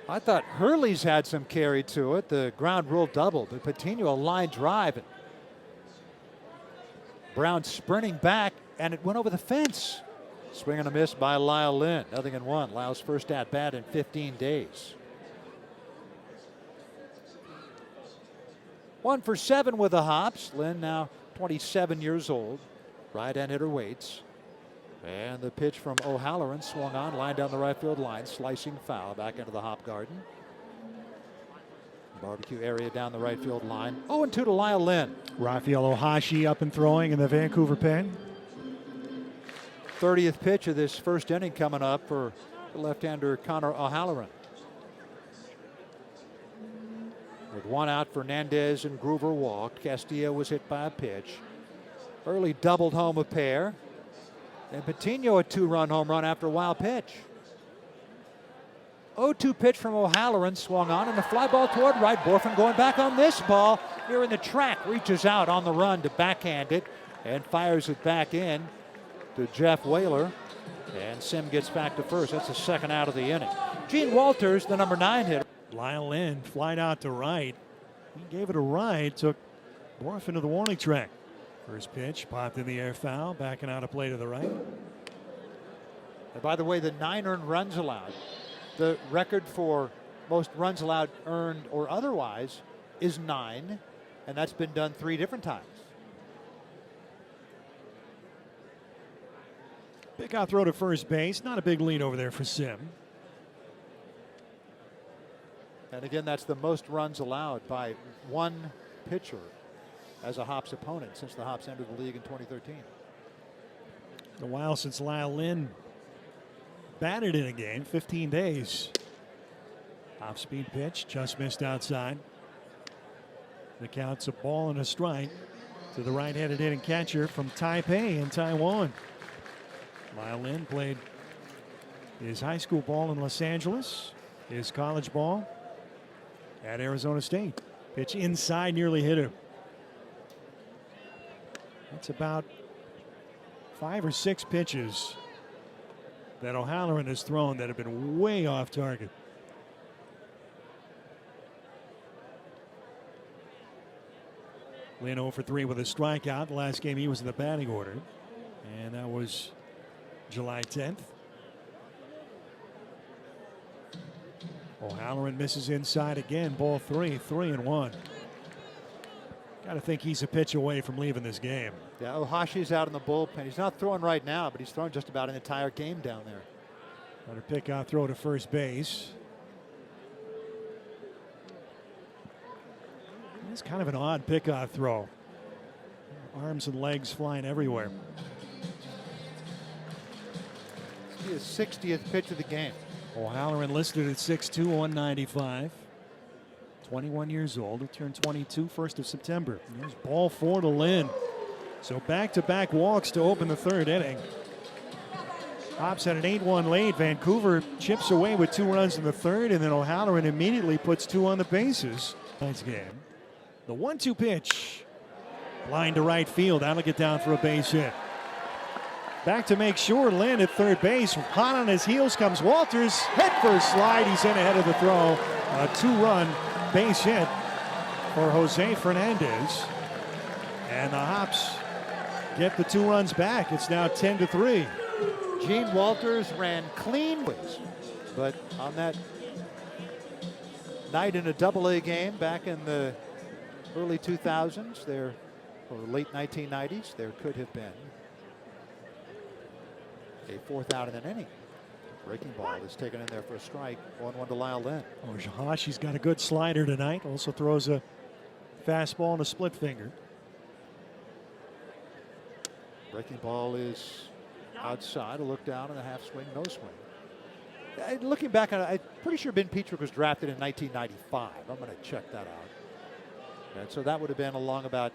I thought Hurley's had some carry to it. The ground rule double, but Patino a line drive. And Brown sprinting back, and it went over the fence. Swing and a miss by Lyle Lynn. 0-1. Lyle's first at bat in 15 days. 1 for 7 with the hops. Lynn now 27 years old. Right-hand hitter waits. And the pitch from O'Halloran swung on, line down the right field line, slicing foul back into the hop garden. Barbecue area down the right field line. 0-2 to Lyle Lynn. Rafael Ohashi up and throwing in the Vancouver pen. 30th pitch of this first inning coming up for the left-hander Connor O'Halloran. With 1 out, Fernandez and Groover walked. Castillo was hit by a pitch. Early doubled home a pair. And Patino a 2-run home run after a wild pitch. 0-2 pitch from O'Halloran, swung on, and a fly ball toward right. Borfin going back on this ball. Here in the track, reaches out on the run to backhand it and fires it back in to Jeff Whaler. And Sim gets back to first. That's the second out of the inning. Gene Walters, the number 9 hitter. Lyle Lynn flied out to right. He gave it a ride, took Borfin to the warning track. First pitch popped in the air, foul, backing out a play to the right. And by the way, the 9 earned runs allowed. The record for most runs allowed earned or otherwise is 9, and that's been done 3 different times. Pick out throw to first base. Not a big lead over there for Sim. And again, that's the most runs allowed by one pitcher as a Hops opponent since the Hops entered the league in 2013. A while since Lyle Lynn batted in a game, 15 days. Off-speed pitch, just missed outside. The count's a ball and a strike to the right-handed hitting catcher from Taipei in Taiwan. Lyle Lynn played his high school ball in Los Angeles, his college ball at Arizona State. Pitch inside, nearly hit him. That's about 5 or 6 pitches that O'Halloran has thrown that have been way off target. Lynn 0 for 3 with a strikeout. The last game he was in the batting order, and that was July 10th. O'Halloran misses inside again. Ball 3, 3-1. Got to think he's a pitch away from leaving this game. Yeah, Ohashi's out in the bullpen. He's not throwing right now, but he's thrown just about an entire game down there. Another pick out throw to first base. It's kind of an odd pick out throw. Arms and legs flying everywhere. His 60th pitch of the game. O'Halloran listed at 6'2", 195. 21 years old. He turned 22 1st of September. And there's ball 4 to Lynn. So back-to-back walks to open the 3rd inning. Hops had an 8-1 lead. Vancouver chips away with 2 runs in the 3rd, and then O'Halloran immediately puts 2 on the bases. Tonight's game. The 1-2 pitch. Line to right field. That'll get down for a base hit. Back to make sure. Lynn at third base. Hot on his heels comes Walters. Head first slide. He's in ahead of the throw. A 2-run base hit for Jose Fernandez. And the Hops get the 2 runs back. It's now 10-3. Gene Walters ran clean, but on that night in a Double-A game back in the early 2000s, or late 1990s, there could have been a 4th out in an inning. Breaking ball is taken in there for a strike. 1-1 to Lyle Lynn. Ohashi's got a good slider tonight. Also throws a fastball and a split finger. Breaking ball is outside. A look down and a half swing, no swing. Looking back on it, I'm pretty sure Ben Petrick was drafted in 1995. I'm going to check that out. And so that would have been along about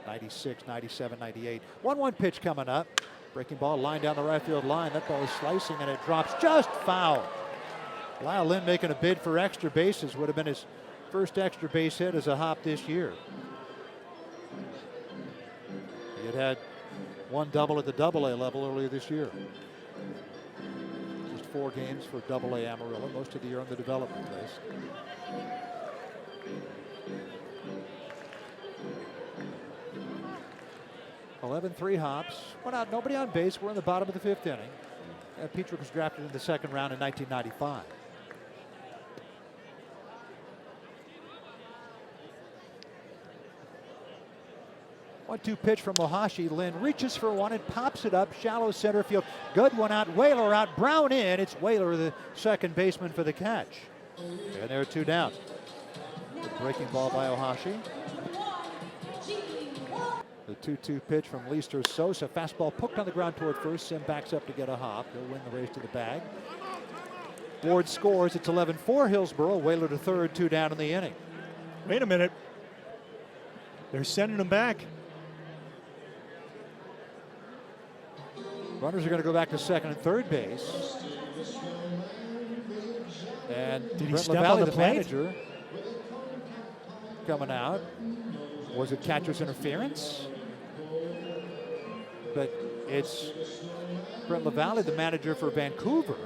96, 97, 98. 1-1 pitch coming up. Breaking ball, line down the right field line. That ball is slicing and it drops just foul. Lyle Lynn making a bid for extra bases. Would have been his first extra base hit as a Hop this year. He had 1 double at the Double-A level earlier this year. Just 4 games for Double-A Amarillo, most of the year on the development list. (11-3) hops, 1 out, nobody on base. We're in the bottom of the 5th inning. Petrick was drafted in the 2nd round in 1995. One-two pitch from Ohashi. Lynn reaches for one and pops it up. Shallow center field. Good one out. Whaler out. Brown in. It's Whaler, the second baseman, for the catch. And there are 2 down. The breaking ball by Ohashi. The 2-2 pitch from Leister Sosa. Fastball poked on the ground toward first. Sim backs up to get a hop. He'll win the race to the bag. Ward scores. It's 11-4 Hillsboro. Whaler to third. 2 down in the inning. Wait a minute. They're sending him back. Runners are going to go back to second and third base. And did he Brent step LaValle, on the the plate? manager, coming out. Was it catcher's interference? But it's Brent LaValle, the manager for Vancouver,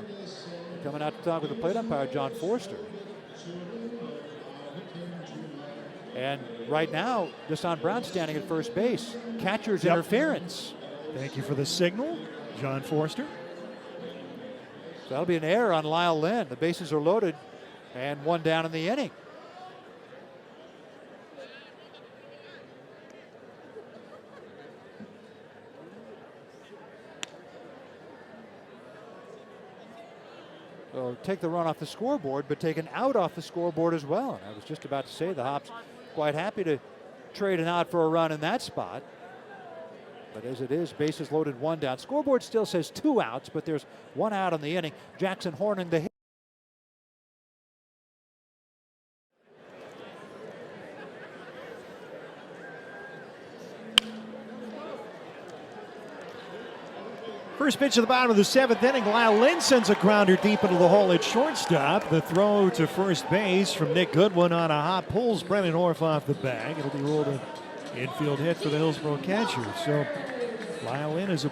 coming out to talk with the plate umpire, John Forster. And right now, Deshaun Brown standing at first base. Catcher's interference. Thank you for the signal, John Forster. So that'll be an error on Lyle Lynn. The bases are loaded and 1 down in the inning. So take the run off the scoreboard, but take an out off the scoreboard as well. And I was just about to say the Hops quite happy to trade an out for a run in that spot. But as it is, bases loaded, 1 down. Scoreboard still says 2 outs, but there's 1 out in the inning. Jackson Horning the hit. First pitch of the bottom of the 7th inning. Lyle Lynn sends a grounder deep into the hole at shortstop. The throw to first base from Nick Goodwin on a hop pulls Brennan Orff off the bag. It'll be ruled an infield hit for the Hillsboro catcher. So Lyle Lynn is a